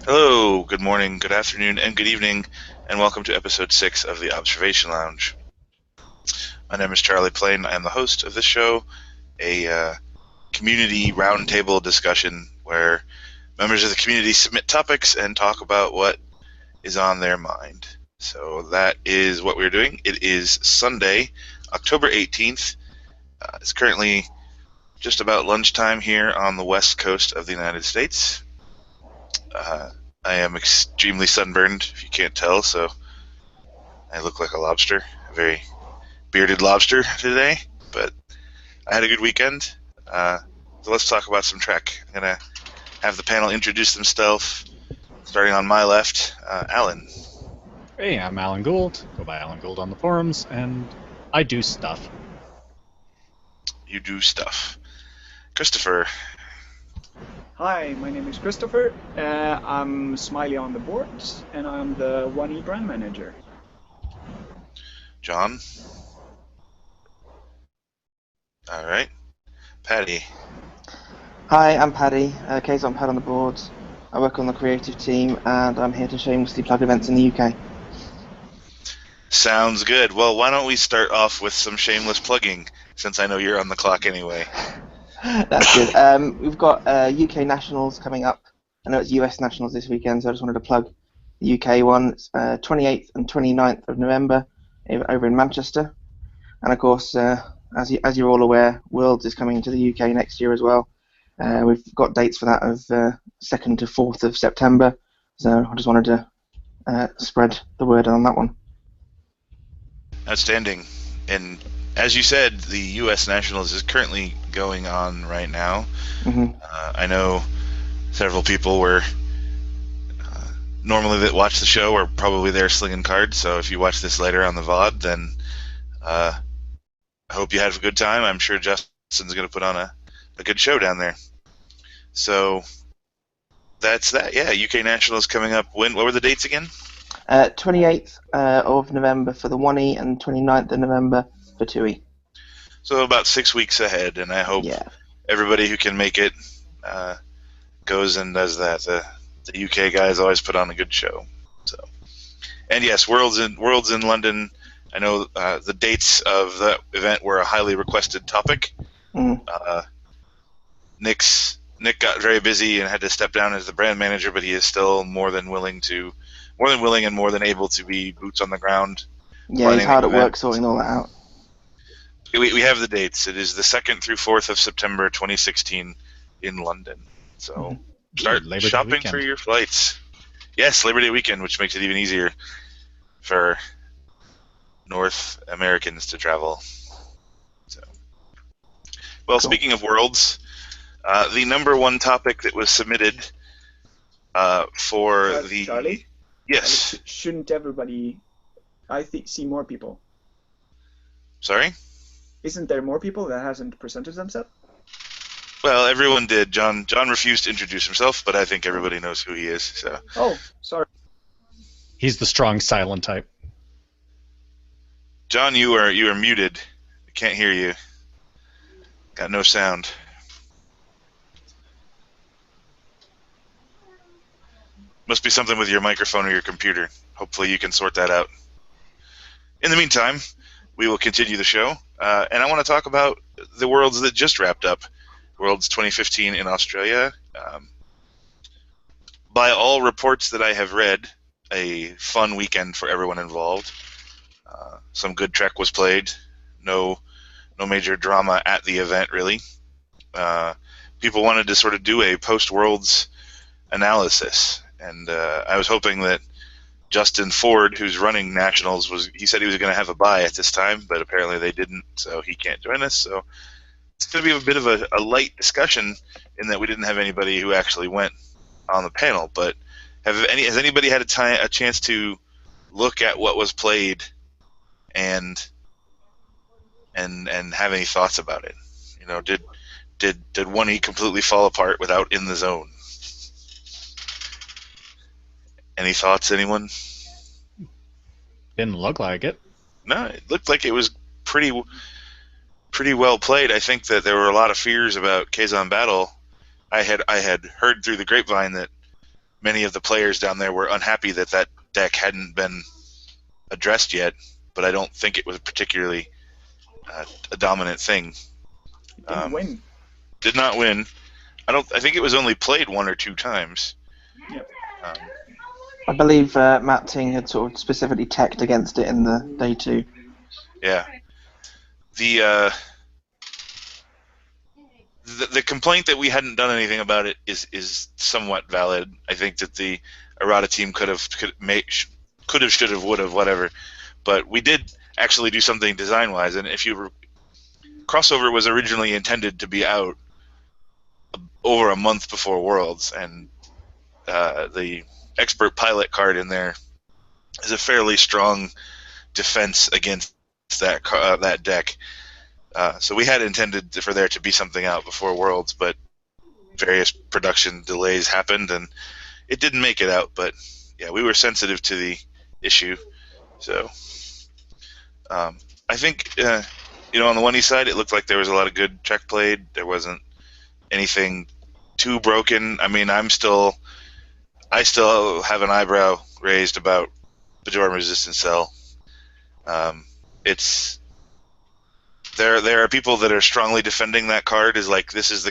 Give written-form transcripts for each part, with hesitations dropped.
Hello, good morning, good afternoon, and good evening, and welcome to episode 6 of the Observation Lounge. My name is Charlie Plain. I am the host of this show, a community roundtable discussion where members of the community submit topics and talk about what is on their mind. So that is what we're doing. It is Sunday, October 18th. It's currently just about lunchtime here on the west coast of the United States. I am extremely sunburned, if you can't tell, so I look like a lobster, a very bearded lobster today, but I had a good weekend. So let's talk about some Trek. I'm going to have the panel introduce themselves, starting on my left. Alan. Hey, I'm Alan Gould. Go by Alan Gould on the forums, and I do stuff. You do stuff. Christopher. Hi, my name is Christopher. I'm Smiley on the boards, and I'm the 1E brand manager. John. All right. Patty. Hi, I'm Paddy. Kay's on Pad on the boards. I work on the creative team, and I'm here to shamelessly plug events in the UK. Sounds good. Well, why don't we start off with some shameless plugging, since I know you're on the clock anyway. That's good. We've got UK Nationals coming up. I know it's US Nationals this weekend, so I just wanted to plug the UK one. It's 28th and 29th of November over in Manchester. And of course, as you're all aware, Worlds is coming to the UK next year as well. We've got dates for that of 2nd to 4th of September. So I just wanted to spread the word on that one. Outstanding. And as you said, the U.S. Nationals is currently going on right now. Mm-hmm. I know several people were normally that watch the show are probably there slinging cards. So if you watch this later on the VOD, then I hope you had a good time. I'm sure Justin's going to put on a good show down there. So that's that. Yeah, UK Nationals coming up. When? What were the dates again? 28th of November for the 1E and 29th of November for 2E. So about 6 weeks ahead, and I hope everybody who can make it goes and does that. The UK guys always put on a good show. So, and yes, Worlds in London. I know the dates of the event were a highly requested topic. Mm. Nick got very busy and had to step down as the brand manager, but he is still more than willing and more than able to be boots on the ground. Yeah, he's hard at work sorting all that out. We have the dates. It is the 2nd through 4th of September 2016 in London. So start shopping for your flights. Yes, Labor Day weekend, which makes it even easier for North Americans to travel. So, well, cool. Speaking of Worlds, the number one topic that was submitted for the... Charlie? Yes. Shouldn't everybody... I see more people. Sorry? Isn't there more people that hasn't presented themselves? Well, everyone did. John refused to introduce himself, but I think everybody knows who he is. So. Oh, sorry. He's the strong silent type. John, you are muted. I can't hear you. Got no sound. Must be something with your microphone or your computer. Hopefully you can sort that out. In the meantime, we will continue the show, and I want to talk about the Worlds that just wrapped up. Worlds 2015 in Australia. By all reports that I have read, a fun weekend for everyone involved. Some good Trek was played. No major drama at the event, really. People wanted to sort of do a post-Worlds analysis, and I was hoping that Justin Ford, who's running Nationals, he said he was going to have a bye at this time, but apparently they didn't, so he can't join us. So it's going to be a bit of a light discussion in that we didn't have anybody who actually went on the panel. But has anybody had a chance to look at what was played and have any thoughts about it? You know, did 1E completely fall apart without In the Zone? Any thoughts, anyone? Didn't look like it. No, it looked like it was pretty well played. I think that there were a lot of fears about Kazan Battle. I had heard through the grapevine that many of the players down there were unhappy that that deck hadn't been addressed yet, but I don't think it was particularly a dominant thing. It didn't win. Did not win. I think it was only played 1 or 2 times. Yep. I believe Matt Ting had sort of specifically teched against it in the day 2. Yeah. The complaint that we hadn't done anything about it is somewhat valid. I think that the errata team could have, should have, would have, whatever. But we did actually do something design-wise, and if you crossover was originally intended to be out over a month before Worlds, and the expert pilot card in there is a fairly strong defense against that deck. So we had intended for there to be something out before Worlds, but various production delays happened, and it didn't make it out. But yeah, we were sensitive to the issue. So I think, on the 1E side, it looked like there was a lot of good Trek played. There wasn't anything too broken. I mean, I still have an eyebrow raised about Bajoran Resistance Cell. There are people that are strongly defending that card as like this is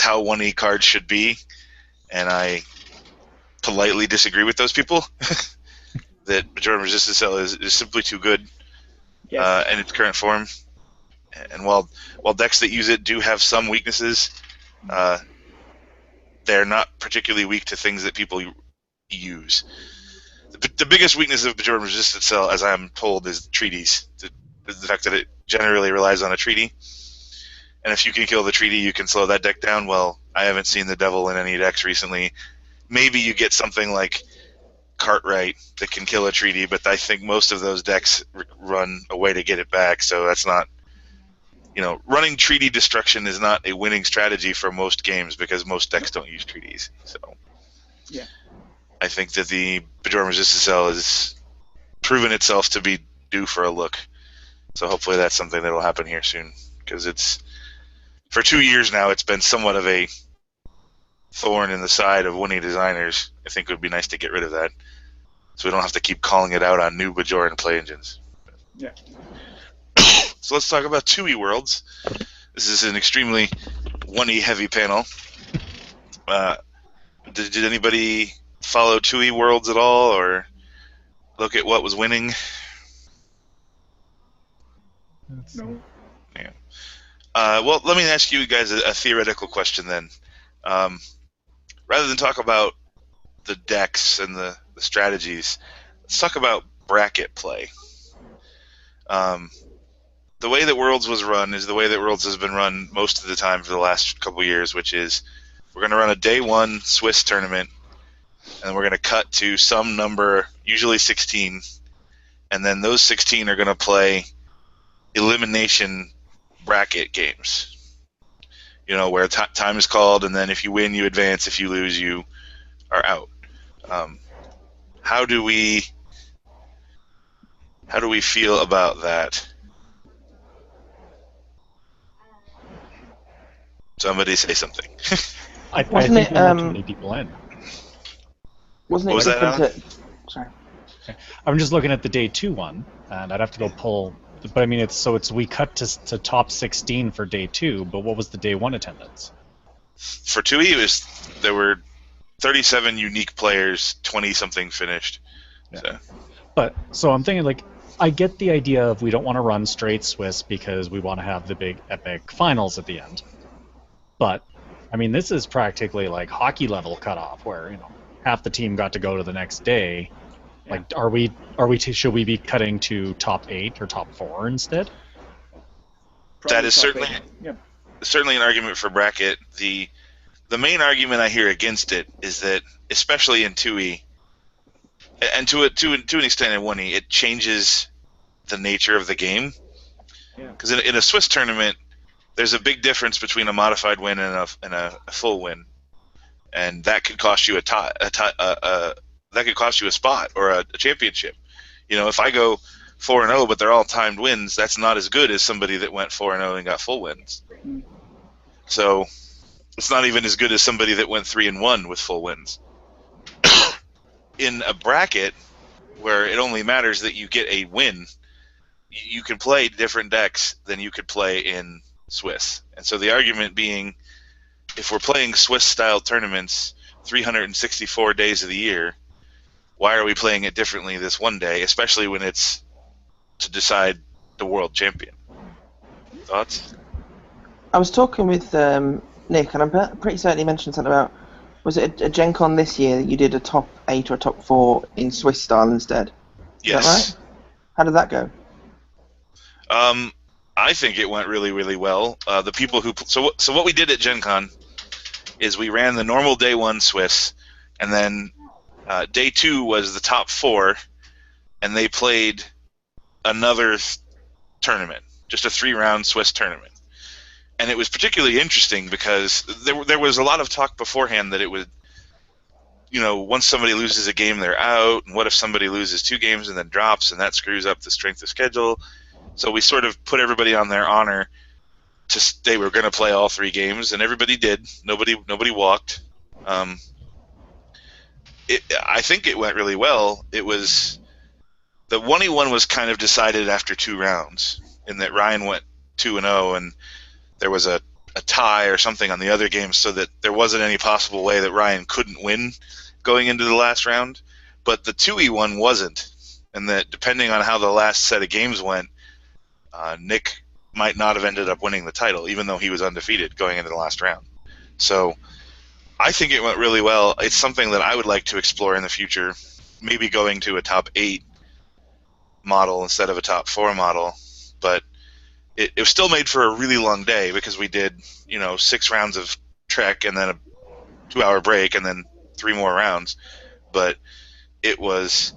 how 1E cards should be, and I politely disagree with those people. That Bajoran Resistance Cell is simply too good in its current form. And while decks that use it do have some weaknesses, they're not particularly weak to things that people use. The biggest weakness of Bajoran Resistance Cell, as I'm told, is treaties. The fact that it generally relies on a treaty. And if you can kill the treaty, you can slow that deck down. Well, I haven't seen the devil in any decks recently. Maybe you get something like Cartwright that can kill a treaty, but I think most of those decks run a way to get it back, so that's not... running treaty destruction is not a winning strategy for most games because most decks don't use treaties. So, yeah, I think that the Bajoran Resistance Cell has proven itself to be due for a look. So hopefully that's something that will happen here soon, because it's for 2 years now it's been somewhat of a thorn in the side of winning designers. I think it would be nice to get rid of that, so we don't have to keep calling it out on new Bajoran play engines. Yeah. So let's talk about 2E Worlds. This is an extremely 1E heavy panel. Did anybody follow 2E Worlds at all, or look at what was winning? No. Yeah. Well, let me ask you guys a theoretical question then. Rather than talk about the decks and the strategies, let's talk about bracket play. The way that Worlds was run is the way that Worlds has been run most of the time for the last couple of years, which is we're going to run a day 1 Swiss tournament, and we're going to cut to some number, usually 16, and then those 16 are going to play elimination bracket games. Where time is called, and then if you win, you advance. If you lose, you are out. How do we feel about that? Somebody say something. I think we let too many people in. Wasn't it What was that, different Alan? Sorry. I'm just looking at the day 2 one, and I'd have to go pull. But I mean, we cut to top 16 for day 2. But what was the day 1 attendance? For 2E, there were 37 unique players, 20 something finished. Yeah. So I'm thinking, like, I get the idea of we don't want to run straight Swiss because we want to have the big epic finals at the end. But I mean, this is practically like hockey level cutoff, where half the team got to go to the next day. Yeah. Like, should we be cutting to top 8 or top 4 instead? That is certainly an argument for bracket. The main argument I hear against it is that, especially in 2E, and to an extent in 1E, it changes the nature of the game. Because in a Swiss tournament, there's a big difference between a modified win and a full win, and that could cost you that could cost you a spot or a championship. If I go 4-0, but they're all timed wins, that's not as good as somebody that went 4-0 and got full wins. So It's not even as good as somebody that went 3-1 with full wins. In a bracket where it only matters that you get a win, you can play different decks than you could play in Swiss. And so the argument being, if we're playing Swiss-style tournaments 364 days of the year, why are we playing it differently this one day, especially when it's to decide the world champion? Thoughts? I was talking with Nick, and I'm pretty certain he mentioned something about, was it a Gen Con this year that you did a top 8 or a top 4 in Swiss style instead? Is Yes. that right? How did that go? I think it went really, really well. The people who so what we did at Gen Con is we ran the normal day 1 Swiss, and then day 2 was the top 4, and they played another tournament, just a 3-round Swiss tournament. And it was particularly interesting because there was a lot of talk beforehand that it would, once somebody loses a game, they're out, and what if somebody loses 2 games and then drops, and that screws up the strength of schedule. So we sort of put everybody on their honor they were going to play all 3 games, and everybody did. Nobody walked. I think it went really well. It was the 1v1 was kind of decided after 2 rounds, in that Ryan went 2-0, and there was a tie or something on the other games, so that there wasn't any possible way that Ryan couldn't win going into the last round. But the 2v1 wasn't, and that depending on how the last set of games went, Nick might not have ended up winning the title, even though he was undefeated going into the last round. So I think it went really well. It's something that I would like to explore in the future, maybe going to a top 8 model instead of a top 4 model. But it was still made for a really long day, because we did 6 rounds of Trek and then a 2-hour break and then 3 more rounds. But it was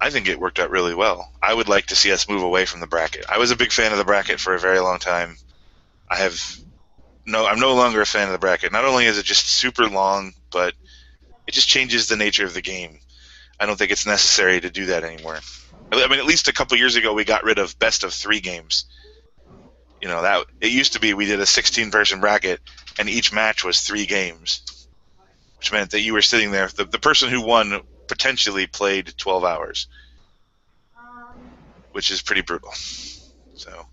I think it worked out really well. I would like to see us move away from the bracket. I was a big fan of the bracket for a very long time. I'm no longer a fan of the bracket. Not only is it just super long, but it just changes the nature of the game. I don't think it's necessary to do that anymore. I mean, at least a couple years ago, we got rid of best of 3 games. That it used to be we did a 16-person bracket, and each match was 3 games, which meant that you were sitting there. The person who won potentially played 12 hours, which is pretty brutal. So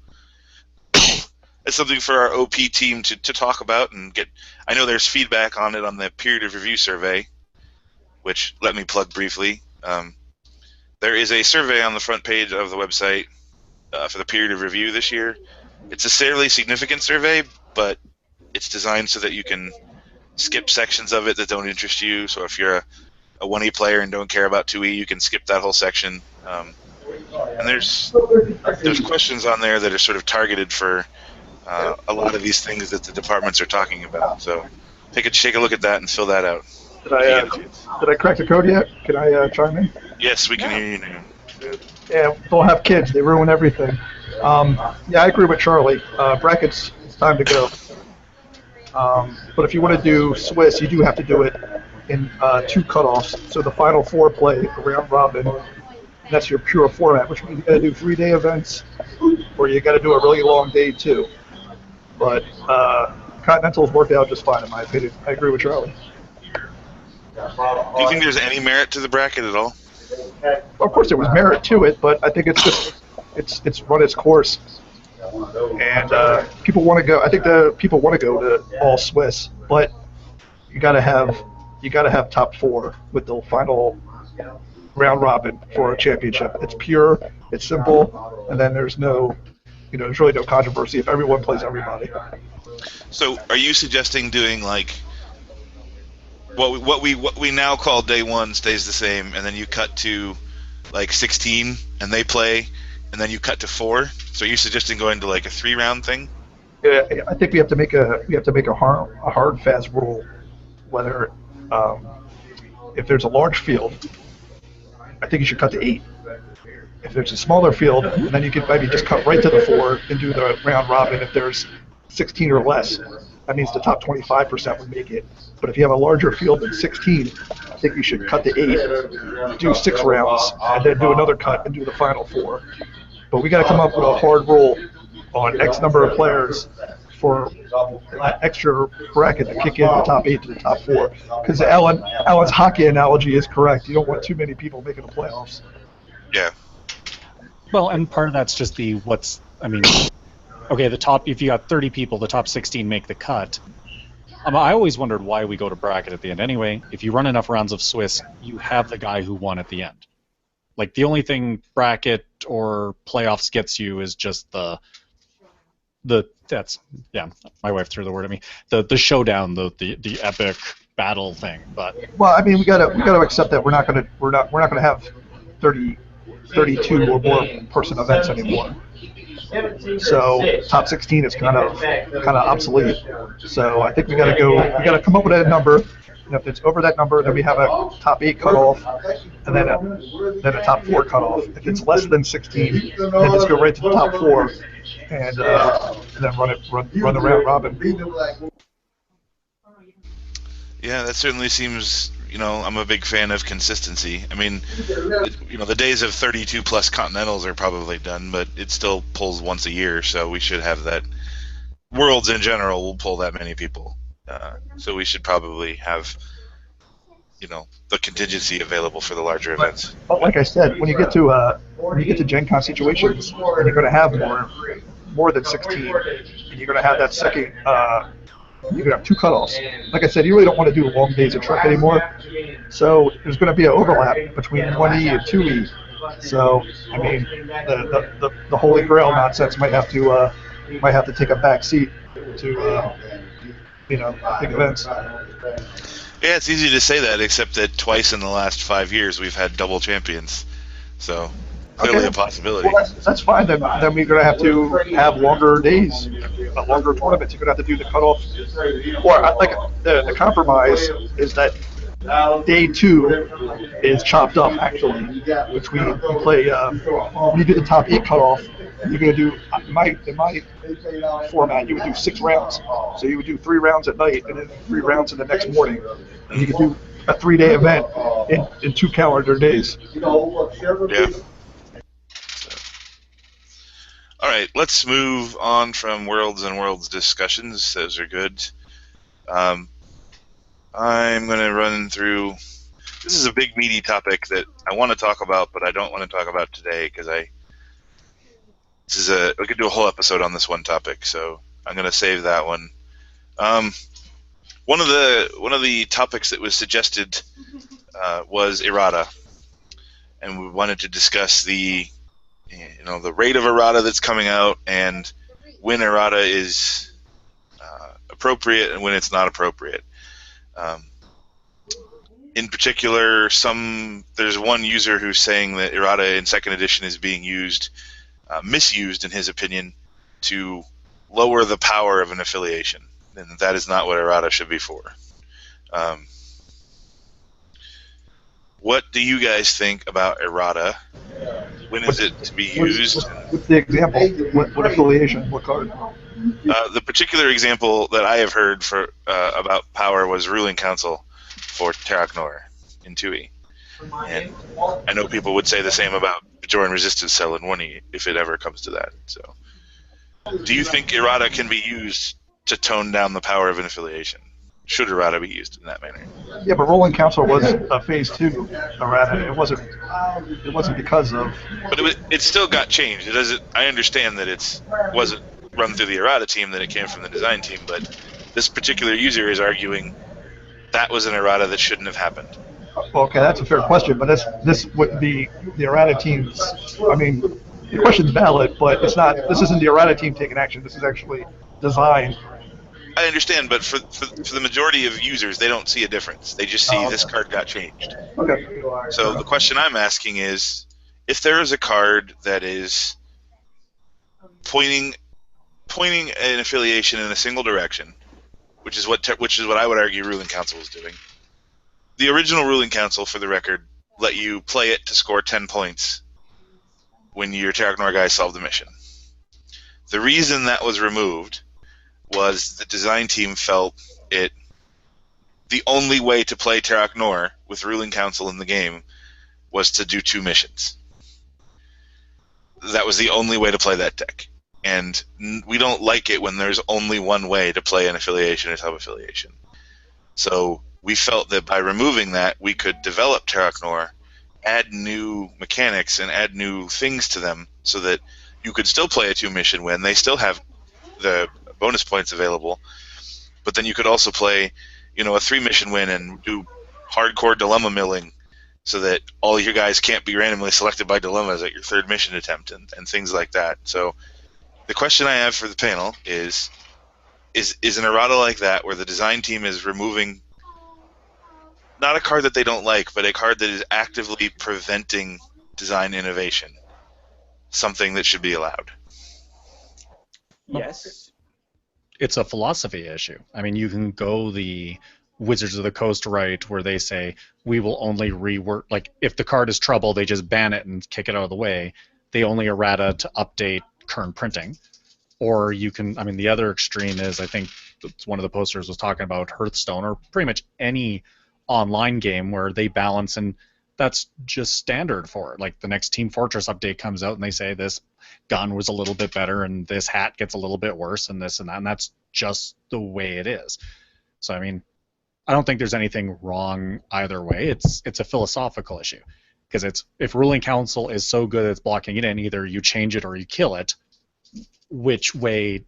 it's something for our OP team to talk about and get. I know there's feedback on it on the period of review survey, which, let me plug briefly. There is a survey on the front page of the website for the period of review this year. It's a fairly significant survey, but it's designed so that you can skip sections of it that don't interest you. So if you're a 1E player and don't care about 2E, you can skip that whole section. And there's questions on there that are sort of targeted for a lot of these things that the departments are talking about. So take a look at that and fill that out. Did I crack the code yet? Can I chime in? Yes, we can hear you now. Yeah, don't have kids. They ruin everything. Yeah, I agree with Charlie. Brackets, it's time to go. But if you want to do Swiss, you do have to do it in 2 cutoffs. So the final 4 play a round robin. And that's your pure format, which means you got to do 3-day events, or you got to do a really long day too. But Continental's worked out just fine in my opinion. I agree with Charlie. Do you think there's any merit to the bracket at all? Of course, there was merit to it, but I think it's run its course, and people want to go. I think the people want to go to all Swiss, but you got to have top 4 with the final round robin for a championship. It's pure, it's simple, and then there's there's really no controversy if everyone plays everybody. So, are you suggesting doing like what we now call day 1 stays the same, and then you cut to like 16 and they play, and then you cut to 4? So are you suggesting going to like a 3-round thing? Yeah, I think we have to make a hard fast rule, whether if there's a large field, I think you should cut to 8. If there's a smaller field, then you could maybe just cut right to the 4 and do the round robin. If there's 16 or less, that means the top 25% would make it. But if you have a larger field than 16, I think you should cut to 8, do 6 rounds, and then do another cut and do the final 4. But we got to come up with a hard rule on X number of players for that extra bracket to kick in the top 8 to the top 4. Because Alan's hockey analogy is correct. You don't want too many people making the playoffs. Yeah. Well, and part of that's just okay, the top, if you got 30 people, the top 16 make the cut. I always wondered why we go to bracket at the end. Anyway, if you run enough rounds of Swiss, you have the guy who won at the end. Like, the only thing bracket or playoffs gets you is just my wife threw the word at me. The showdown, the epic battle thing. But well, I mean, we gotta accept that we're not gonna have 32 or more person events anymore. So top 16 is kind of obsolete. So I think we gotta come up with a number. And if it's over that number, then we have a top 8 cutoff, and then a top 4 cutoff. If it's less than 16, then just go right to the top 4, and then run the round robin. Yeah, that certainly seems. I'm a big fan of consistency. I mean, the days of 32 plus continentals are probably done, but it still pulls once a year, so we should have that. Worlds in general will pull that many people, so we should probably have, the contingency available for the larger events. But like I said, when you get to Gen Con situations, and you're going to have more than 16, and you're going to have that second. You're going to have 2 cutoffs. Like I said, you really don't want to do long days of Trek anymore. So there's going to be an overlap between 1E and 2E. So I mean, the Holy Grail nonsense might have to take a back seat to big events. Yeah, it's easy to say that, except that twice in the last 5 years we've had double champions. So clearly a possibility. Well, that's fine. Then we're going to have longer days, longer tournaments. You're going to have to do the cutoff. Or like the compromise is that day 2 is chopped up actually between you play when you do the top 8 cutoff. You're going to do in my format. You would do 6 rounds. So you would do 3 rounds at night and then 3 rounds in the next morning. And you could do a 3-day event in 2 calendar days. Yeah. All right, let's move on from Worlds and Worlds discussions. Those are good. I'm going to run through. This is a big, meaty topic that I want to talk about, but I don't want to talk about today because we could do a whole episode on this one topic, so I'm going to save that one. One of the topics that was suggested was errata, and we wanted to discuss the rate of errata that's coming out and when errata is appropriate and when it's not appropriate. In particular, there's one user who's saying that errata in 2nd edition is being misused in his opinion, to lower the power of an affiliation, and that is not what errata should be for. What do you guys think about errata? When is it to be used? What's the example? What affiliation? What card? The particular example that I have heard about power was Ruling Council for Terok Nor in 2E. And I know people would say the same about Bajoran Resistance Cell in 1E if it ever comes to that. So, do you think errata can be used to tone down the power of an affiliation? Should errata be used in that manner? Yeah, but Ruling Council was a Phase 2 errata. It wasn't because of. But it still got changed. I understand that it wasn't run through the errata team; that it came from the design team. But this particular user is arguing that was an errata that shouldn't have happened. Okay, that's a fair question, but this wouldn't be the errata team's. I mean, the question's valid, but it's not. This isn't the errata team taking action. This is actually design. I understand, but for the majority of users, they don't see a difference. They just see this card got changed. Okay. So the question I'm asking is, if there is a card that is pointing an affiliation in a single direction, which is what I would argue Ruling Council is doing. The original Ruling Council, for the record, let you play it to score 10 points when your Terok Nor guys solved the mission. The reason that was removed was the design team felt the only way to play Terok Nor with Ruling Council in the game was to do 2 missions. That was the only way to play that deck. and we don't like it when there's only one way to play an affiliation or sub-affiliation. So we felt that by removing that, we could develop Terraknor, add new mechanics, and add new things to them so that you could still play a 2-mission win. They still have the bonus points available, but then you could also play, a 3-mission win and do hardcore dilemma milling so that all your guys can't be randomly selected by dilemmas at your 3rd mission attempt and things like that. So the question I have for the panel is an errata like that where the design team is removing not a card that they don't like, but a card that is actively preventing design innovation, something that should be allowed? Yes. It's a philosophy issue. I mean, you can go the Wizards of the Coast route where they say, we will only rework, like, if the card is trouble, they just ban it and kick it out of the way. They only errata to update current printing. Or you can, I mean, the other extreme is, I think one of the posters was talking about Hearthstone, or pretty much any online game where they balance, and that's just standard for it. Like, the next Team Fortress update comes out and they say this gun was a little bit better and this hat gets a little bit worse and this and that, and that's just the way it is. So, I mean, I don't think there's anything wrong either way. It's a philosophical issue, because it's, if ruling council is so good at blocking it in, either you change it or you kill it. Which way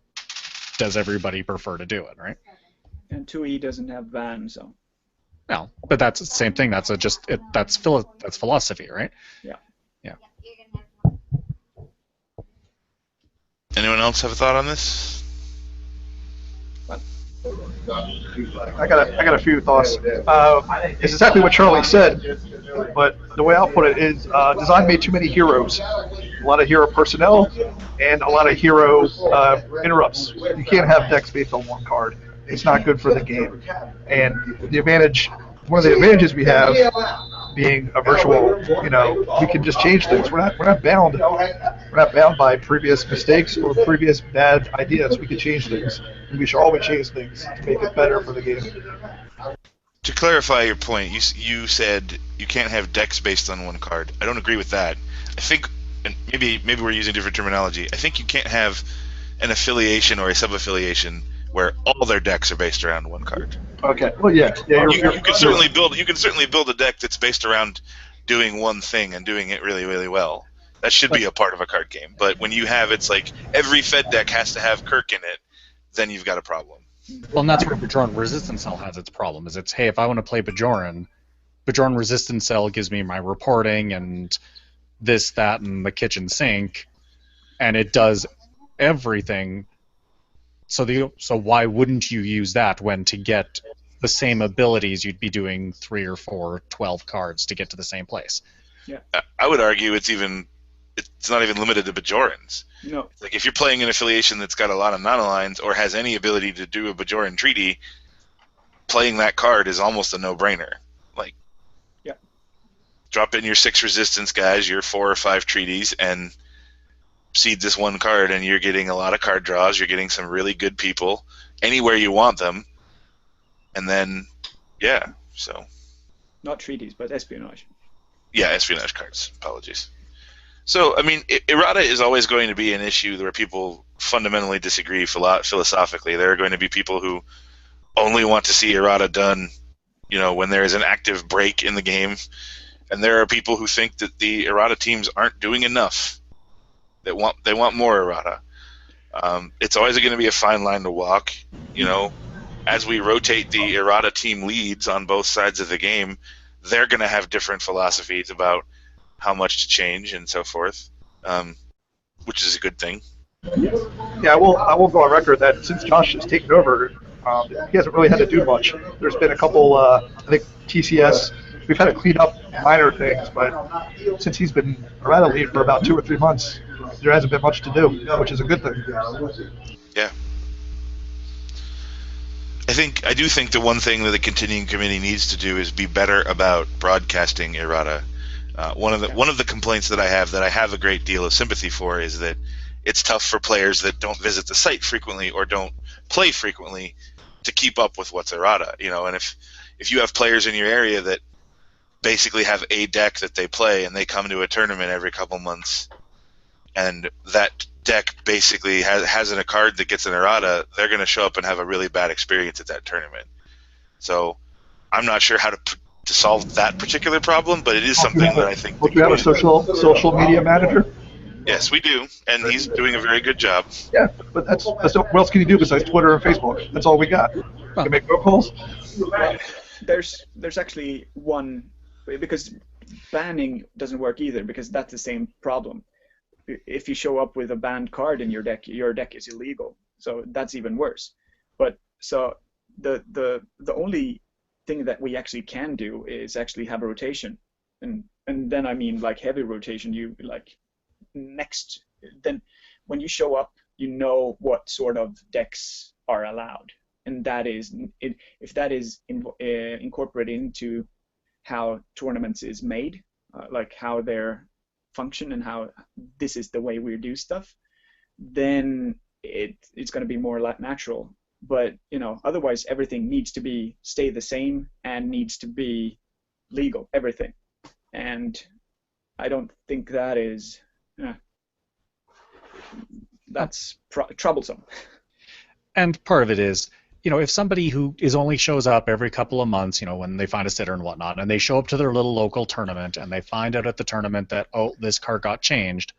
does everybody prefer to do it, right? And 2E doesn't have ban, so. No, but that's the same thing. That's that's philosophy, right? Yeah. Yeah. Anyone else have a thought on this? I got a few thoughts. It's exactly what Charlie said, but the way I'll put it is, design made too many heroes. A lot of hero personnel and a lot of hero interrupts. You can't have decks based on one card. It's not good for the game. And one of the advantages we have, being a virtual, we can just change things. We're not bound by previous mistakes or previous bad ideas. We can change things, and we should always change things to make it better for the game. To clarify your point, you said you can't have decks based on one card. I don't agree with that. I think, and maybe we're using different terminology. I think you can't have an affiliation or a sub-affiliation where all their decks are based around one card. Okay. Well, yeah. You can certainly build a deck that's based around doing one thing and doing it really, really well. That should be a part of a card game. But when you have, it's like every Fed deck has to have Kirk in it, then you've got a problem. Well, and that's where Bajoran Resistance Cell has its problem. Is it's, hey, if I want to play Bajoran Resistance Cell gives me my reporting and this, that, and the kitchen sink, and it does everything. So why wouldn't you use that when to get the same abilities you'd be doing 3 or 4, 12 cards to get to the same place? Yeah. I would argue it's not even limited to Bajorans. No. Like, if you're playing an affiliation that's got a lot of non-aligns or has any ability to do a Bajoran treaty, playing that card is almost a no-brainer. Like, yeah, drop in your 6 resistance guys, your 4 or 5 treaties, and seed this one card, and you're getting a lot of card draws. You're getting some really good people anywhere you want them, and then, yeah, so. Not treaties, but espionage. Yeah, espionage cards. Apologies. So, I mean, errata is always going to be an issue where people fundamentally disagree philosophically. There are going to be people who only want to see errata done, when there is an active break in the game, and there are people who think that the errata teams aren't doing enough. They want more errata. It's always going to be a fine line to walk. As we rotate the errata team leads on both sides of the game, they're going to have different philosophies about how much to change and so forth, which is a good thing. Yeah, I will go on record that since Josh has taken over, he hasn't really had to do much. There's been a couple, I think TCS, we've had to clean up minor things, but since he's been errata lead for about 2 or 3 months, there hasn't been much to do, which is a good thing. Yeah. I do think the one thing that the continuing committee needs to do is be better about broadcasting errata. One of the complaints that I have a great deal of sympathy for is that it's tough for players that don't visit the site frequently or don't play frequently to keep up with what's errata. And if you have players in your area that basically have a deck that they play and they come to a tournament every couple months, and that deck basically has in a card that gets an errata, they're going to show up and have a really bad experience at that tournament. So I'm not sure how to solve that particular problem, but it is something that I think. Don't you have a social media manager? Yes, we do, and he's doing a very good job. Yeah, but that's what else can you do besides Twitter and Facebook? That's all we got. You can make phone calls. Well, there's actually one, because banning doesn't work either, because that's the same problem. If you show up with a banned card in your deck is illegal. So that's even worse. But so the only thing that we actually can do is actually have a rotation, and then I mean like heavy rotation. You like then when you show up, you know what sort of decks are allowed, and that is if that is incorporated into how tournaments is made, like how they're function and how this is the way we do stuff, then it's going to be more natural. But otherwise everything needs to stay the same and needs to be legal, everything. And I don't think that is that's troublesome. And part of it is, if somebody who only shows up every couple of months, when they find a sitter and whatnot, and they show up to their little local tournament and they find out at the tournament that, oh, this card got changed,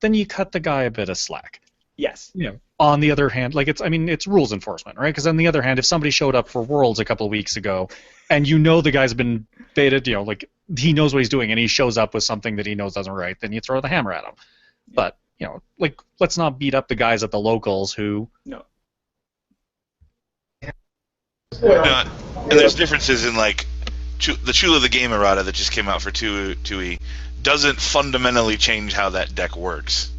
then you cut the guy a bit of slack. Yes. On the other hand, it's rules enforcement, right? Because on the other hand, if somebody showed up for Worlds a couple of weeks ago, and the guy's been baited, he knows what he's doing, and he shows up with something that he knows doesn't right, then you throw the hammer at him. Yeah. But let's not beat up the guys at the locals who. No. And there's differences in the Chula the Game errata that just came out for 2E doesn't fundamentally change how that deck works.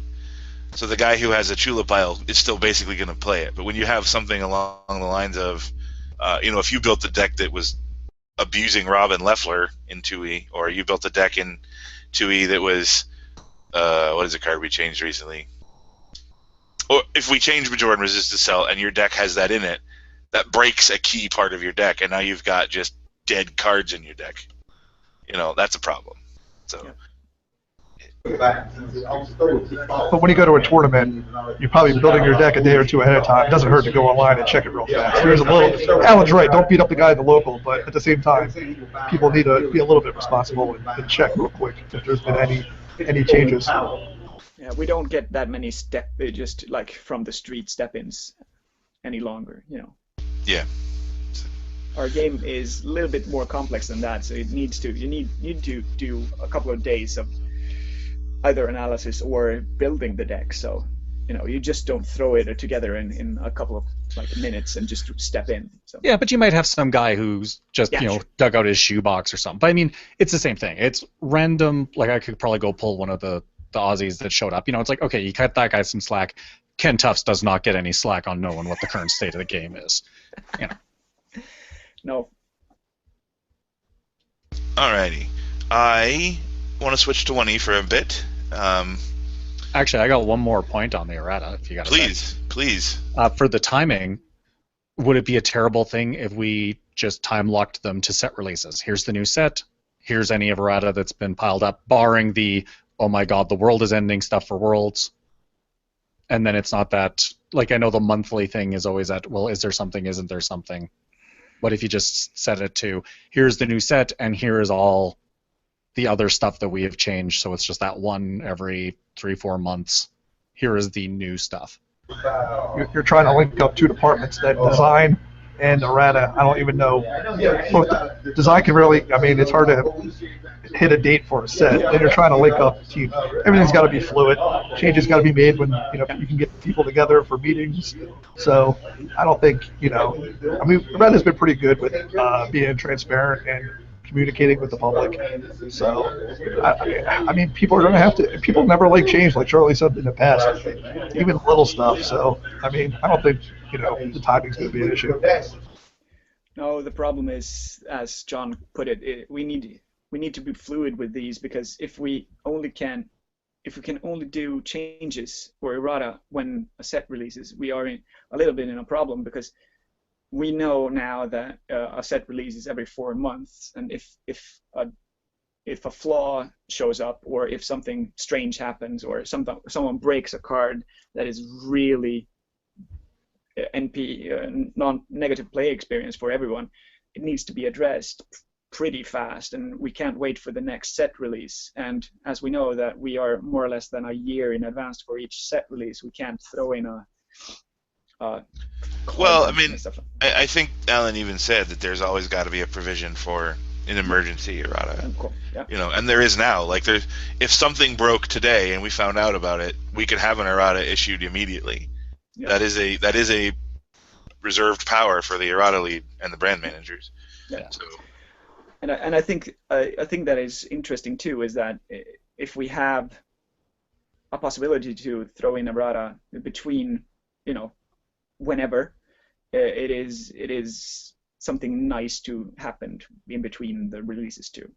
So the guy who has a Chula pile is still basically going to play it. But when you have something along the lines of, if you built a deck that was abusing Robin Leffler in 2E, or you built a deck in 2E that was, what is a card we changed recently? Or if we change Majoran Resist to Cell and your deck has that in it, that breaks a key part of your deck, and now you've got just dead cards in your deck. That's a problem. So. Yeah. But when you go to a tournament, you're probably building your deck a day or two ahead of time. It doesn't hurt to go online and check it real fast. There's a little. Alan's right. Don't beat up the guy at the local, but at the same time, people need to be a little bit responsible and check real quick if there's been any changes. Yeah, we don't get that many just like from the street step-ins any longer. Yeah. Our game is a little bit more complex than that, so you need to do a couple of days of either analysis or building the deck. So you just don't throw it together in a couple of minutes and just step in. So. Yeah, but you might have some guy who's just sure. dug out his shoebox or something. But it's the same thing. It's random. Like I could probably go pull one of the Aussies that showed up. It's like, okay, you cut that guy some slack. Ken Tufts does not get any slack on knowing what the current state of the game is. No. Alrighty. I want to switch to 1E for a bit. Actually, I got one more point on the errata, if you got it. Please. For the timing, would it be a terrible thing if we just time locked them to set releases? Here's the new set. Here's any errata that's been piled up, barring the, oh my god, the world is ending stuff for Worlds. And then it's not that, I know the monthly thing is always at, well, is there something, isn't there something? What if you just set it to, here's the new set, and here is all the other stuff that we have changed, so it's just that one every 3-4 months. Here is the new stuff. You're trying to link up two departments, that design and errata. I don't even know. Both design can really, it's hard to hit a date for a set. Then you're trying to link up teams. Everything's got to be fluid. Changes got to be made when you can get people together for meetings. So I don't think errata's been pretty good with being transparent and communicating with the public. So people are going to have to. People never like change, like Charlie said in the past, even little stuff. So I don't think the timing's going to be an issue. No, the problem is, as John put it, we need to be fluid with these, because if we can only do changes or errata when a set releases, we are a little bit in a problem, because we know now that a set releases every 4 months, and if if a flaw shows up, or if something strange happens, or someone breaks a card that is really non-negative play experience for everyone, it needs to be addressed pretty fast, and we can't wait for the next set release. And as we know that we are more or less than a year in advance for each set release, we can't throw in a well, I mean, I think Alan even said that there's always got to be a provision for an emergency errata. Cool. Yeah. You know, and there is now. Like, if something broke today and we found out about it, we could have an errata issued immediately. Yeah. That is a reserved power for the errata lead and the brand managers. Yeah. So. And I think that is interesting too, is that if we have a possibility to throw in errata between, whenever, it is something nice to happen in between the releases too.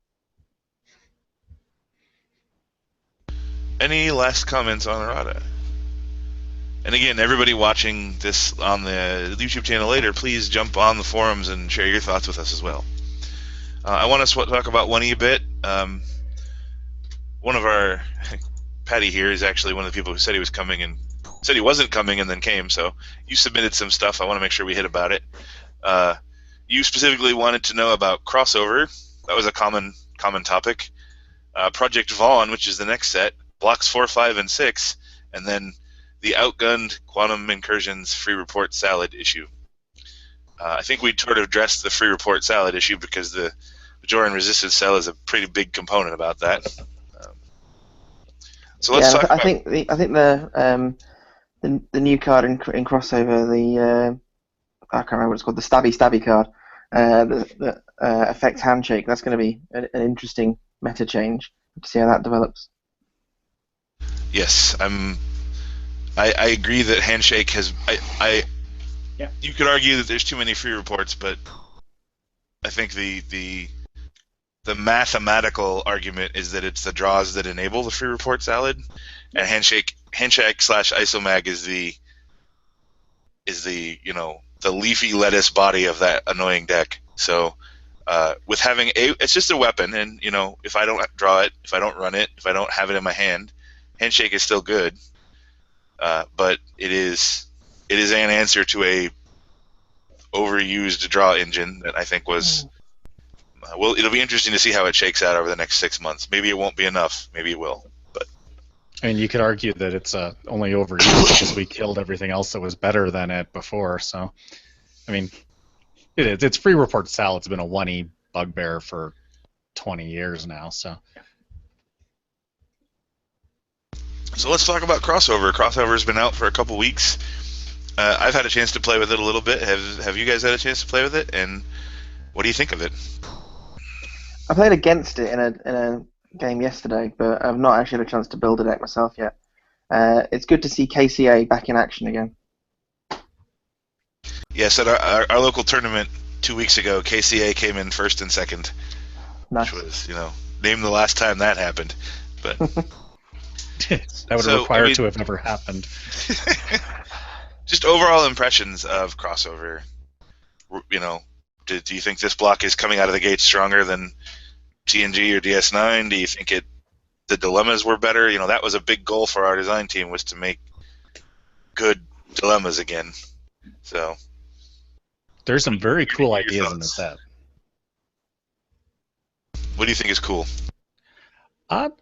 Any last comments on errata? And again, everybody watching this on the YouTube channel later, please jump on the forums and share your thoughts with us as well. I want to talk about 1E a bit. One of our, Patty here, is actually one of the people who said he was coming and said he wasn't coming and then came. So you submitted some stuff. I want to make sure we hit about it. You specifically wanted to know about crossover. That was a common topic. Project Vaughn, which is the next set, blocks 4, 5, and 6, and then the outgunned Quantum Incursions free report salad issue. I think we sort of addressed the free report salad issue because the Bajoran resisted cell is a pretty big component about that. So let's talk about. I think the new card in crossover, I can't remember what it's called, the stabby card, that affects handshake. That's going to be an interesting meta change to see how that develops. Yes, I agree that handshake has. Yeah. You could argue that there's too many free reports, but I think the mathematical argument is that it's the draws that enable the free report salad, and handshake / isomag is the the leafy lettuce body of that annoying deck. So with having it's just a weapon, and if I don't draw it, if I don't run it, if I don't have it in my hand, handshake is still good. But it is an answer to a overused draw engine that I think was. Well, it'll be interesting to see how it shakes out over the next 6 months. Maybe it won't be enough. Maybe it will. But you could argue that it's only overused because we killed everything else that was better than it before. So, I mean, it is. It's free report salad's been a 1E bugbear for 20 years now. So let's talk about crossover. Crossover's been out for a couple weeks. I've had a chance to play with it a little bit. Have you guys had a chance to play with it? And what do you think of it? I played against it in a game yesterday, but I've not actually had a chance to build a deck myself yet. It's good to see KCA back in action again. Yes, at our local tournament 2 weeks ago, KCA came in first and second. Nice. Which was, name the last time that happened. But that would require to have never happened. Just overall impressions of crossover. Do you think this block is coming out of the gate stronger than TNG or DS9? Do you think the dilemmas were better? That was a big goal for our design team, was to make good dilemmas again. So there's some very cool ideas in the set. What do you think is cool? Well,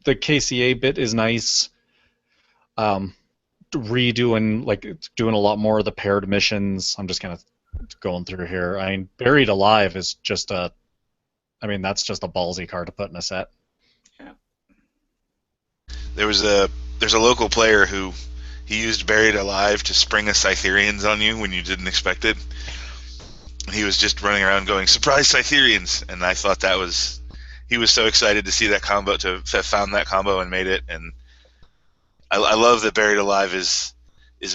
the KCA bit is nice. Redoing, doing a lot more of the paired missions. I'm just kind of going through here. Buried Alive is just that's just a ballsy card to put in a set. Yeah. There's a local player who he used Buried Alive to spring a Cytherians on you when you didn't expect it. He was just running around going, "Surprise Cytherians!" And I thought he was so excited to see that combo, to have found that combo and made it. And I love that Buried Alive is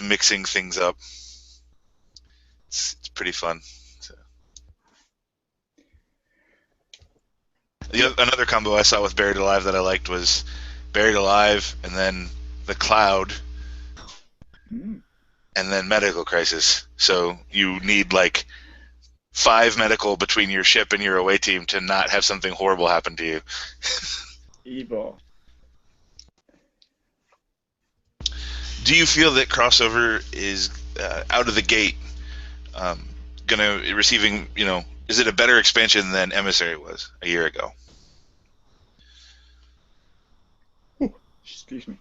mixing things up. It's pretty fun. So. Another combo I saw with Buried Alive that I liked was Buried Alive and then the Cloud and then Medical Crisis. So you need 5 medical between your ship and your away team to not have something horrible happen to you. Evil. Do you feel that crossover is out of the gate receiving, is it a better expansion than Emissary was a year ago? Excuse me.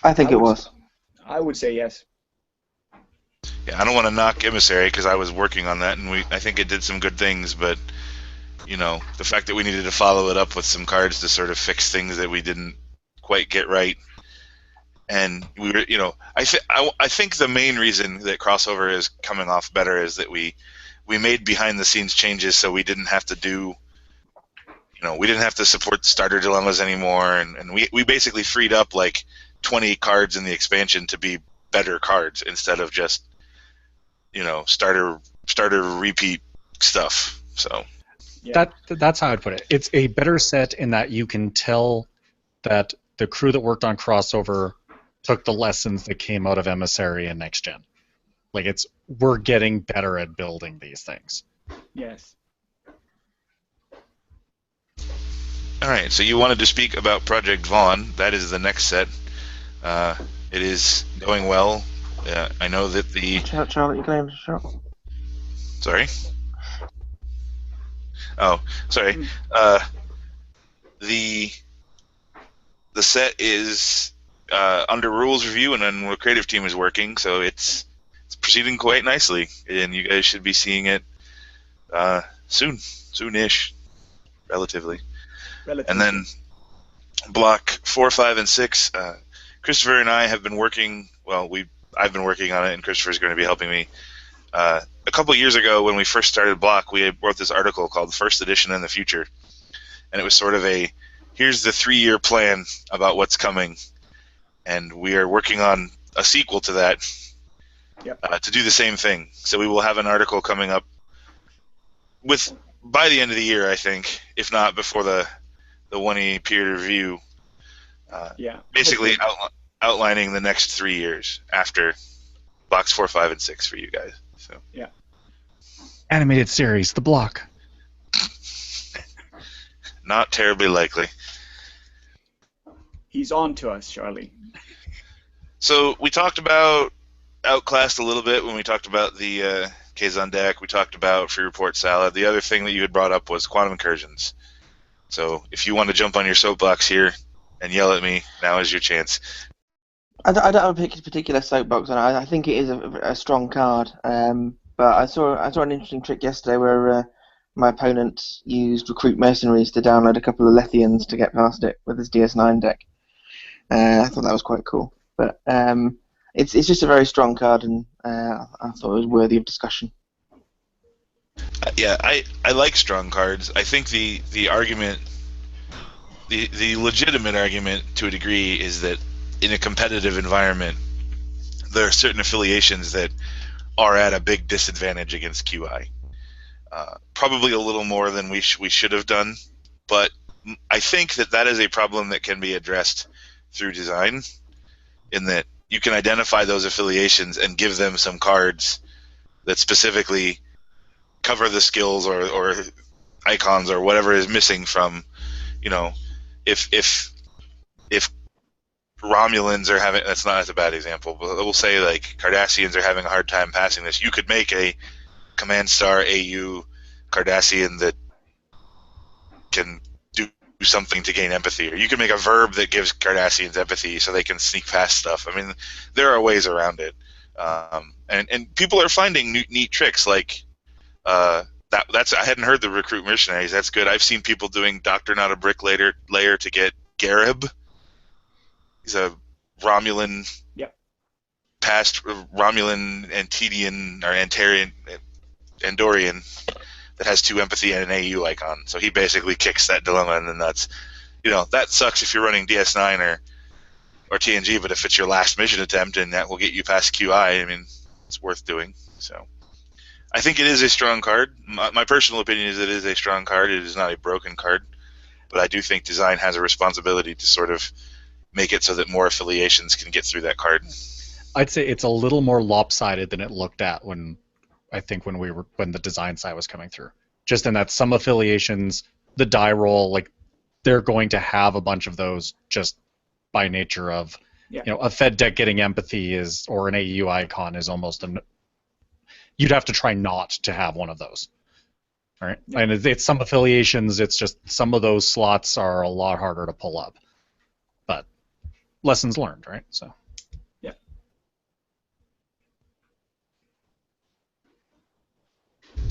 I think it was. I would say yes. Yeah, I don't want to knock Emissary because I was working on that, and I think it did some good things, but the fact that we needed to follow it up with some cards to sort of fix things that we didn't quite get right, and we were, I think the main reason that crossover is coming off better is that we made behind the scenes changes so we didn't have to do, we didn't have to support starter dilemmas anymore, and we basically freed up like 20 cards in the expansion to be better cards instead of just starter repeat stuff. So Yeah. That's how I'd put it. It's a better set in that you can tell that the crew that worked on crossover took the lessons that came out of Emissary and Next Gen. Like we're getting better at building these things. Yes. all right, so you wanted to speak about Project Vaughn. That is the next set. It is going well. I know that the Charlotte, you going to shot? sorry. Oh, sorry. The set is under rules review, and then the creative team is working, so it's proceeding quite nicely, and you guys should be seeing it soonish, relatively. And then block 4, 5, and 6. Christopher and I have been working. Well, I've been working on it, and Christopher's going to be helping me. A couple years ago, when we first started Block, we wrote this article called "First Edition in the Future," and it was sort of here's the 3-year plan about what's coming, and we are working on a sequel to that. Yep. To do the same thing. So we will have an article coming up by the end of the year, I think, if not before the 1E peer review. Basically outlining the next 3 years after blocks 4, 5, and 6 for you guys. So yeah. Animated series, The Block. Not terribly likely. He's on to us, Charlie. So we talked about Outclassed a little bit when we talked about the Kazon deck. We talked about Free Report Salad. The other thing that you had brought up was Quantum Incursions. So if you want to jump on your soapbox here and yell at me, now is your chance. I don't have a particular soapbox on it. I think it is a strong card. But I saw an interesting trick yesterday where my opponent used Recruit Mercenaries to download a couple of Lethians to get past it with his DS9 deck. I thought that was quite cool. But it's just a very strong card, and I thought it was worthy of discussion. Yeah, I like strong cards. I think the argument, the legitimate argument to a degree, is that in a competitive environment, there are certain affiliations that are at a big disadvantage against QI. Probably a little more than we should have done, but I think that is a problem that can be addressed through design, in that you can identify those affiliations and give them some cards that specifically cover the skills or icons or whatever is missing from, if Romulans are having, that's a bad example, but we'll say like Cardassians are having a hard time passing this, you could make a Command Star AU Cardassian that can do something to gain empathy, or you can make a verb that gives Cardassians empathy so they can sneak past stuff. I mean, there are ways around it, and people are finding neat tricks like that's I hadn't heard the Recruit Mercenaries. That's good. I've seen people doing Doctor Not a Brick layer to get Garib. He's a Romulan, past Romulan Antedian or Antarian, Andorian that has 2 empathy and an AU icon. So he basically kicks that dilemma in the nuts. That sucks if you're running DS9 or TNG, but if it's your last mission attempt and that will get you past QI, I mean, it's worth doing. So I think it is a strong card. My personal opinion is it is a strong card. It is not a broken card, but I do think design has a responsibility to sort of make it so that more affiliations can get through that card. I'd say it's a little more lopsided than it looked at when I think when the design side was coming through. Just in that some affiliations, the die roll, like they're going to have a bunch of those just by nature of, a Fed deck getting empathy or an AU icon is almost you'd have to try not to have one of those. All right. Yeah. And it's some affiliations, it's just some of those slots are a lot harder to pull up. But lessons learned, right? So. Yeah.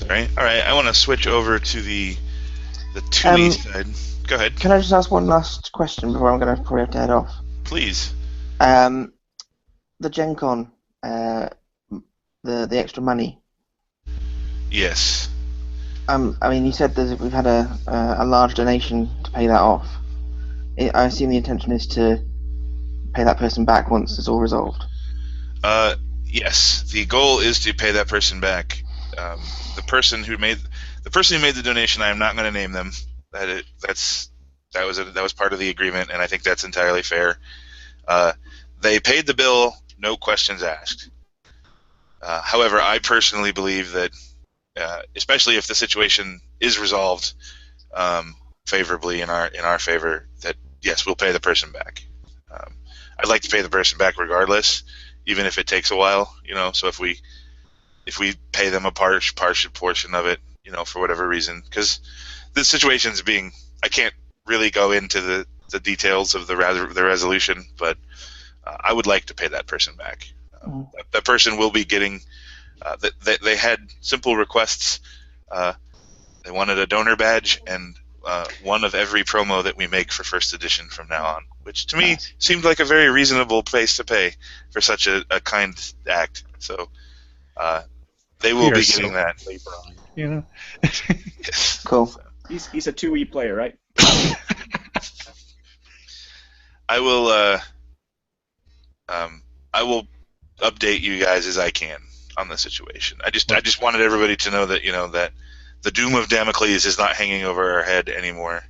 All right. I want to switch over to the 2E side. Go ahead. Can I just ask one last question before I'm going to probably have to head off? Please. The Gen Con, the extra money. Yes. I mean, you said that we've had a large donation to pay that off. I assume the intention is to pay that person back once it's all resolved. Yes. The goal is to pay that person back. The person who made the donation, I am not going to name them. That was part of the agreement, and I think that's entirely fair. They paid the bill, no questions asked. However, I personally believe that, especially if the situation is resolved favorably in our favor, that yes, we'll pay the person back. I'd like to pay the person back regardless, even if it takes a while. So if we pay them a portion of it, for whatever reason, because the situation's I can't really go into the details of the resolution, but I would like to pay that person back. That person will be getting. They had simple requests. They wanted a donor badge and one of every promo that we make for first edition from now on, which to me seemed like a very reasonable place to pay for such a kind act. So they will be getting that. Yes. Cool. So. He's a 2E player, right? I will update you guys as I can on the situation. I just wanted everybody to know that that the doom of Damocles is not hanging over our head anymore.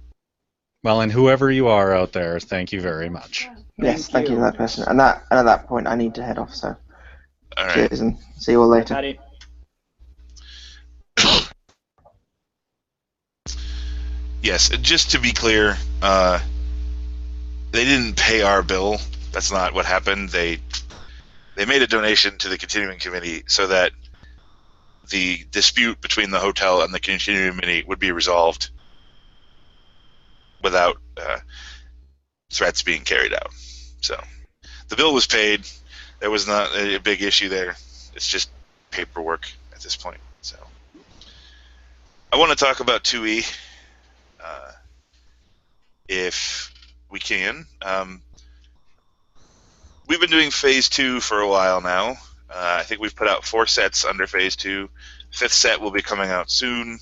Well, and whoever you are out there, thank you very much. Yes, thank you to that person. And at that point, I need to head off. So, all right. Cheers and see you all later. Patty. Yes, just to be clear, they didn't pay our bill. That's not what happened. They made a donation to the continuing committee so that the dispute between the hotel and the continuing committee would be resolved without threats being carried out. So the bill was paid. There was not a big issue there. It's just paperwork at this point. So I want to talk about 2E. If we can. We've been doing Phase 2 for a while now. I think we've put out 4 sets under Phase 2. 5th set will be coming out soon.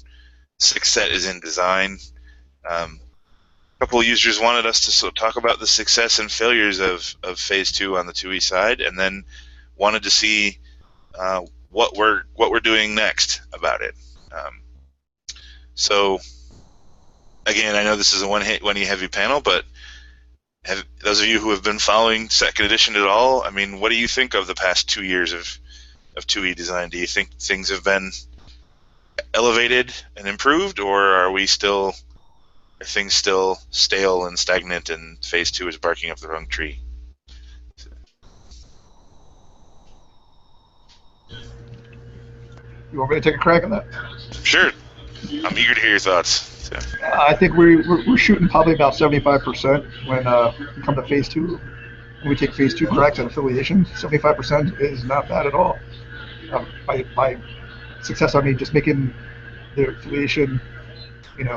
6th set is in design. A couple of users wanted us to talk about the success and failures of Phase 2 on the 2E side, and then wanted to see what we're doing next about it. So again, I know this is a one-E heavy panel, but those of you who have been following second edition at all, I mean, what do you think of the past 2 years of 2E design? Do you think things have been elevated and improved, or are things still stale and stagnant and Phase 2 is barking up the wrong tree? You want me to take a crack at that? Sure. I'm eager to hear your thoughts. So. I think we're shooting probably about 75% when we come to Phase 2. When we take Phase 2 cracks at affiliation, 75% is not bad at all. By success, I mean just making the affiliation,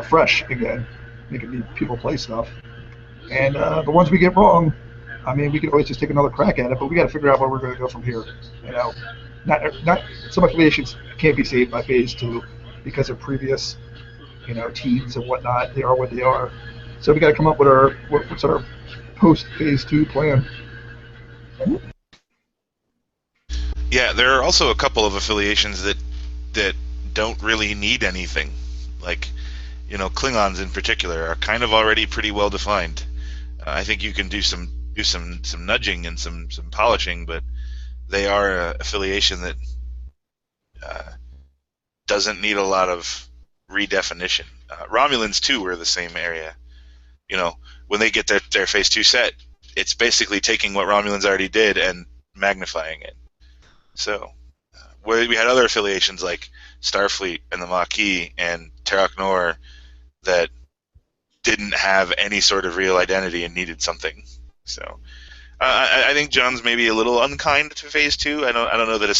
fresh again, making people play stuff. And the ones we get wrong, I mean, we can always just take another crack at it, but we got to figure out where we're going to go from here. Not some affiliations can't be saved by Phase 2 because of previous, teams and whatnot. They are what they are. So we got to come up with what's our post Phase 2 plan. Yeah, there are also a couple of affiliations that don't really need anything. Like, Klingons in particular are kind of already pretty well defined. I think you can do some nudging and some polishing, but they are an affiliation that doesn't need a lot of redefinition. Romulans too were the same area. When they get their Phase 2 set, it's basically taking what Romulans already did and magnifying it. So, where we had other affiliations like Starfleet and the Maquis and Terok Nor that didn't have any sort of real identity and needed something. So, I think John's maybe a little unkind to Phase 2. I don't know that a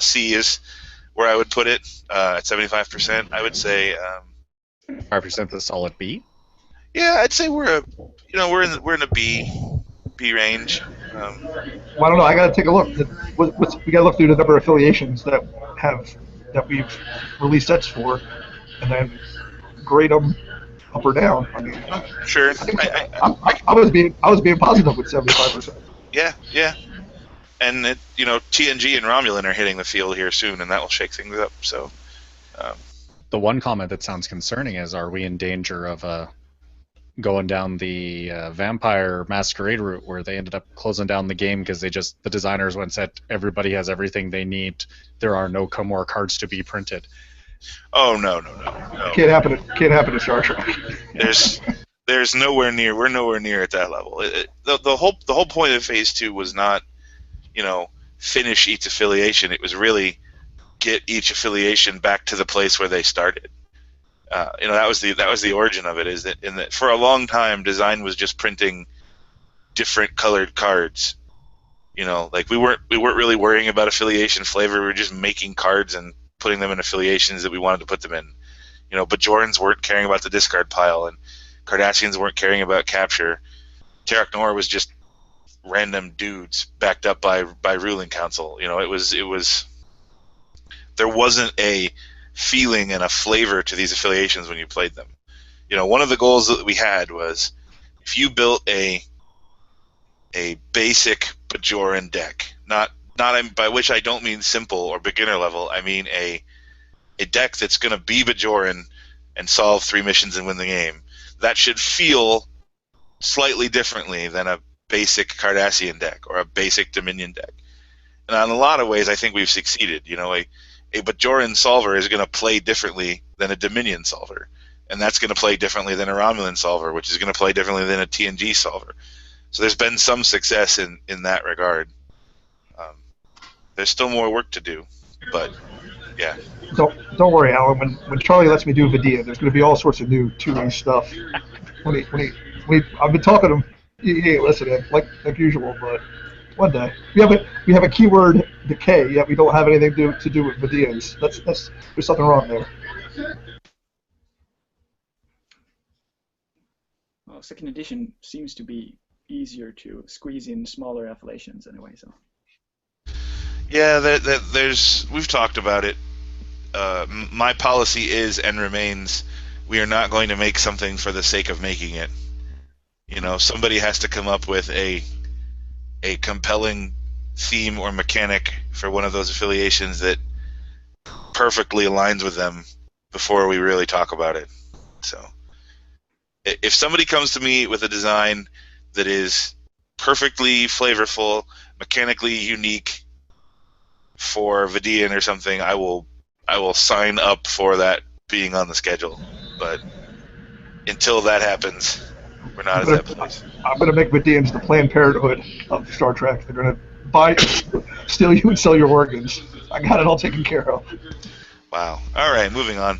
C is where I would put it at 75%. I would say 5% the solid B. Yeah, I'd say we're in a B range. Well, I don't know. I got to take a look. We got to look through the number of affiliations that we've released sets for, and then grade them up or down. I mean, Sure. I was being positive with 75%. Yeah. And TNG and Romulan are hitting the field here soon, and that will shake things up. So, The one comment that sounds concerning is, are we in danger of going down the Vampire Masquerade route, where they ended up closing down the game because the designers went and said everybody has everything they need. There are no more cards to be printed. Oh no. Can't happen to Star Trek. There's nowhere near. We're nowhere near at that level. The whole point of Phase 2 was not, finish each affiliation. It was really get each affiliation back to the place where they started. That was the origin of it. Is that for a long time, design was just printing different colored cards. Like we weren't really worrying about affiliation flavor. We were just making cards and putting them in affiliations that we wanted to put them in. Bajorans weren't caring about the discard pile, and Cardassians weren't caring about capture. Terok Nor was just random dudes backed up by ruling council. It was there wasn't a feeling and a flavor to these affiliations when you played them. One of the goals that we had was, if you built a basic Bajoran deck, not by which I don't mean simple or beginner level, I mean a deck that's going to be Bajoran and solve 3 missions and win the game, that should feel slightly differently than a basic Cardassian deck or a basic Dominion deck. And in a lot of ways, I think we've succeeded. A Bajoran solver is going to play differently than a Dominion solver, and that's going to play differently than a Romulan solver, which is going to play differently than a TNG solver. So there's been some success in that regard. There's still more work to do, but yeah. Don't worry, Alan. When Charlie lets me do Vidia, there's going to be all sorts of new 2E stuff. I've been talking to him. He ain't listening, like usual, but one day we have a keyword decay, yet we don't have anything to do with Vidians. There's something wrong there. Well, second edition seems to be easier to squeeze in smaller affiliations anyway. So. Yeah, we've talked about it. My policy is and remains, we are not going to make something for the sake of making it. Somebody has to come up with a compelling theme or mechanic for one of those affiliations that perfectly aligns with them before we really talk about it. So, if somebody comes to me with a design that is perfectly flavorful, mechanically unique for Vidian or something, I will sign up for that being on the schedule. But until that happens, we're not at that place. I'm going to make Vidians the Planned Parenthood of Star Trek. They're going to steal you and sell your organs. I got it all taken care of. Wow. All right, moving on.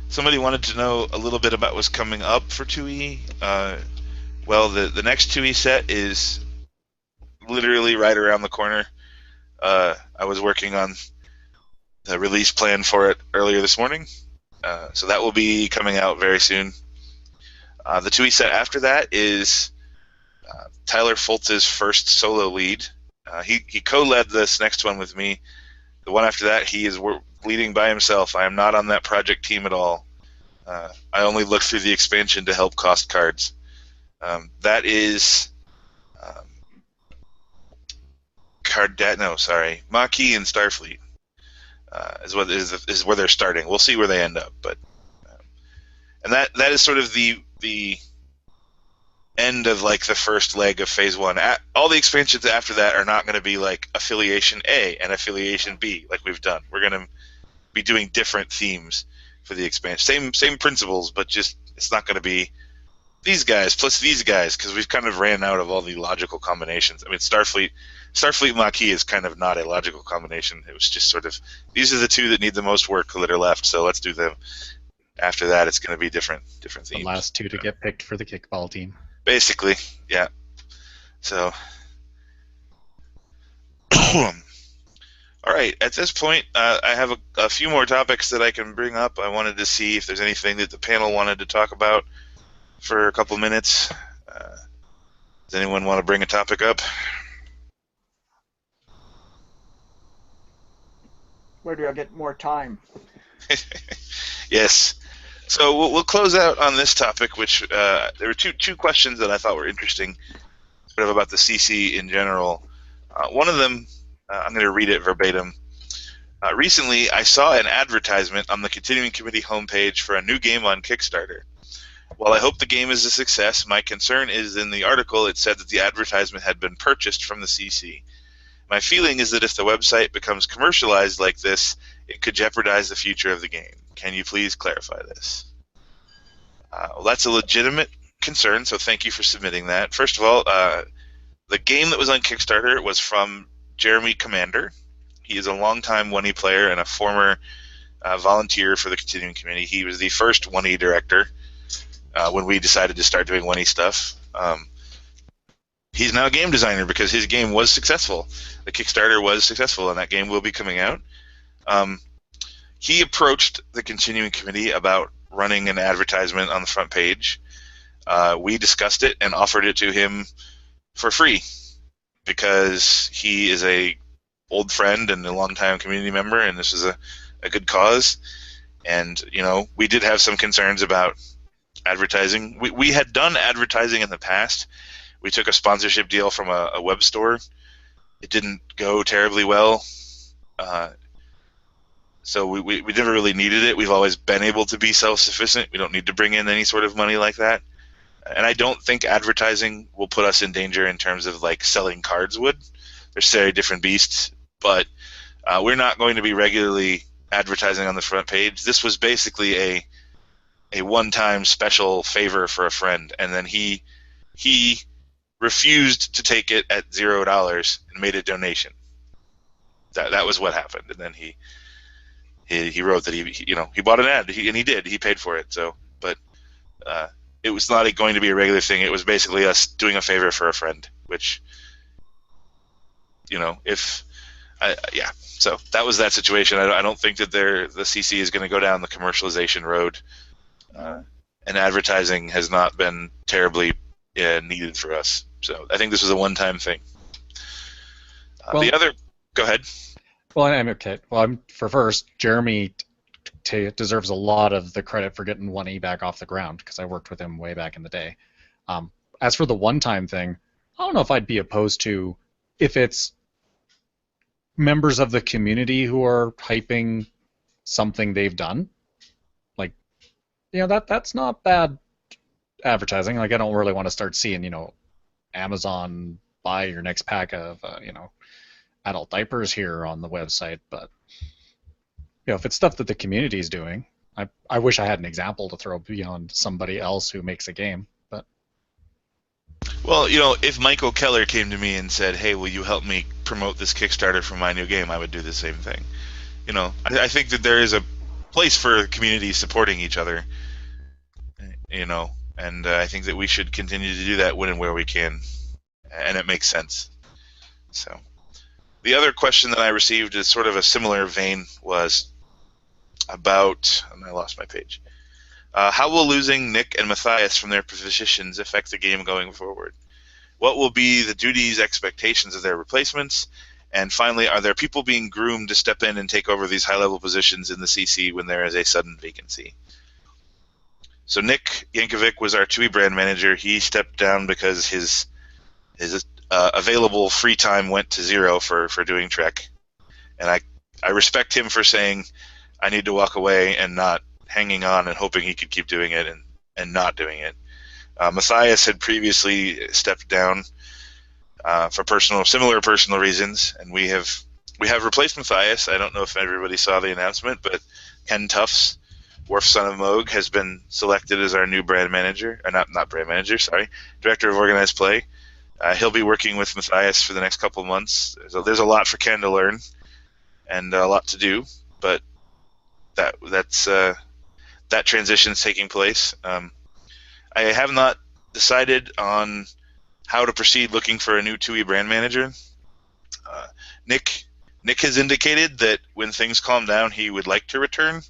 Somebody wanted to know a little bit about what's coming up for 2E. Well, the next 2E set is literally right around the corner. I was working on the release plan for it earlier this morning, so that will be coming out very soon. The 2E set after that is Tyler Foltz's first solo lead. He co-led this next one with me. The one after that, he is leading by himself. I am not on that project team at all. I only look through the expansion to help cost cards. That is Maquis and Starfleet is where they're starting. We'll see where they end up, but and that is sort of the end of like the first leg of Phase 1. All the expansions after that are not going to be like Affiliation A and Affiliation B like we've done. We're going to be doing different themes for the expansion. Same principles, but just it's not going to be these guys plus these guys, because we've kind of ran out of all the logical combinations. I mean, Starfleet Maquis is kind of not a logical combination. It was just sort of, these are the two that need the most work that are left, so let's do them. After that, it's going to be different themes. The last two to get picked for the kickball team. Basically, yeah. So, all right. At this point, I have a few more topics that I can bring up. I wanted to see if there's anything that the panel wanted to talk about for a couple minutes. Does anyone want to bring a topic up? Where do I get more time? Yes. So we'll close out on this topic, which there were two questions that I thought were interesting, sort of about the CC in general. One of them, I'm going to read it verbatim. Recently, I saw an advertisement on the Continuing Committee homepage for a new game on Kickstarter. While I hope the game is a success, my concern is in the article it said that the advertisement had been purchased from the CC. My feeling is that if the website becomes commercialized like this, it could jeopardize the future of the game. Can you please clarify this? Well, that's a legitimate concern, so thank you for submitting that. First of all, the game that was on Kickstarter was from Jeremy Commander. He is a longtime 1E player and a former volunteer for the Continuing Committee. He was the first 1E director when we decided to start doing 1E stuff. He's now a game designer because his game was successful. The Kickstarter was successful, and that game will be coming out. He approached the Continuing Committee about running an advertisement on the front page. We discussed it and offered it to him for free because he is a old friend and a longtime community member, and this is a good cause. And, you know, we did have some concerns about advertising. We had done advertising in the past. We took a sponsorship deal from a web store. It didn't go terribly well. So we never really needed it. We've always been able to be self-sufficient. We don't need to bring in any sort of money like that. And I don't think advertising will put us in danger in terms of like selling cards would. They're very different beasts. But we're not going to be regularly advertising on the front page. This was basically a one-time special favor for a friend, and then he refused to take it at $0 and made a donation. That was what happened, and then he wrote that he bought an ad, and he did. He paid for it. So, but it was not going to be a regular thing. It was basically us doing a favor for a friend, which, yeah. So that was that situation. I don't think that the CC is going to go down the commercialization road, and advertising has not been terribly needed for us. So I think this was a one-time thing. Go ahead. Well, I'm okay. Well, first, Jeremy deserves a lot of the credit for getting 1E back off the ground because I worked with him way back in the day. As for the one-time thing, I don't know if I'd be opposed to if it's members of the community who are hyping something they've done. Like, that's not bad advertising. Like, I don't really want to start seeing, Amazon buy your next pack of, adult diapers here on the website. But, if it's stuff that the community is doing, I wish I had an example to throw beyond somebody else who makes a game. But well, if Michael Keller came to me and said, "Hey, will you help me promote this Kickstarter for my new game?" I would do the same thing. I think that there is a place for communities supporting each other. And I think that we should continue to do that when and where we can, and it makes sense. So, the other question that I received is sort of a similar vein, was about, and I lost my page. How will losing Nick and Matthias from their positions affect the game going forward? What will be the duties, expectations of their replacements? And finally, are there people being groomed to step in and take over these high-level positions in the CC when there is a sudden vacancy? So Nick Yankovic was our 2E brand manager. He stepped down because his available free time went to zero for doing Trek. And I respect him for saying, I need to walk away, and not hanging on and hoping he could keep doing it and not doing it. Matthias had previously stepped down for similar personal reasons, and we we have replaced Matthias. I don't know if everybody saw the announcement, but Ken Tufts, Worf Son of Moog, has been selected as our new brand manager. Or not brand manager, sorry. Director of Organized Play. He'll be working with Matthias for the next couple of months. So there's a lot for Ken to learn and a lot to do, but that's that transition is taking place. I have not decided on how to proceed looking for a new TUI brand manager. Nick has indicated that when things calm down, he would like to return,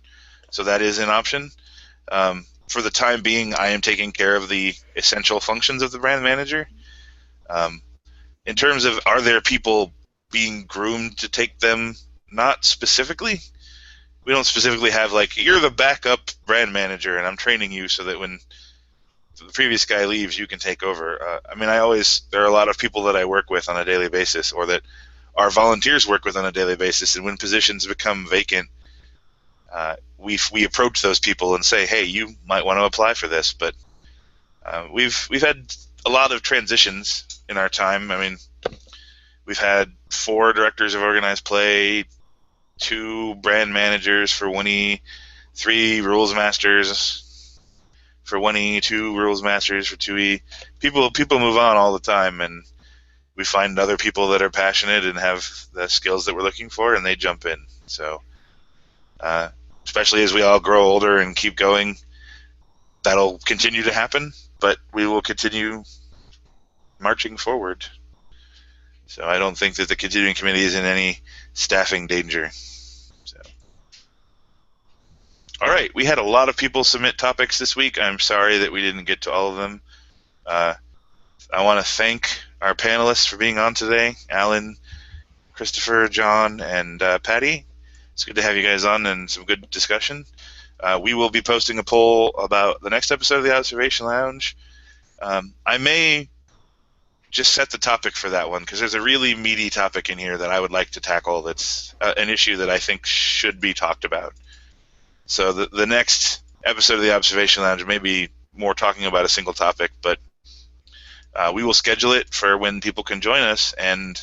so that is an option. For the time being, I am taking care of the essential functions of the brand manager. In terms of are there people being groomed to take them, not specifically. We don't specifically have like, you're the backup brand manager and I'm training you so that when the previous guy leaves, you can take over. There are a lot of people that I work with on a daily basis, or that our volunteers work with on a daily basis, and when positions become vacant, we approach those people and say, hey, you might want to apply for this. But we've had a lot of transitions in our time. I mean, we've had 4 directors of organized play, 2 brand managers for 1E, 3 rules masters for 1E, 2 rules masters for 2E. People move on all the time, and we find other people that are passionate and have the skills that we're looking for, and they jump in. So, especially as we all grow older and keep going, that'll continue to happen, but we will continue marching forward. So I don't think that the continuing committee is in any staffing danger. So, all right, we had a lot of people submit topics this week. I'm sorry that we didn't get to all of them. I want to thank our panelists for being on today, Alan, Christopher, John, and Patty. It's good to have you guys on and some good discussion. We will be posting a poll about the next episode of the Observation Lounge. I may just set the topic for that one, because there's a really meaty topic in here that I would like to tackle that's an issue that I think should be talked about. So the next episode of the Observation Lounge may be more talking about a single topic, but we will schedule it for when people can join us. And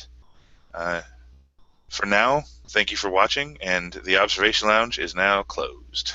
for now, thank you for watching, and the Observation Lounge is now closed.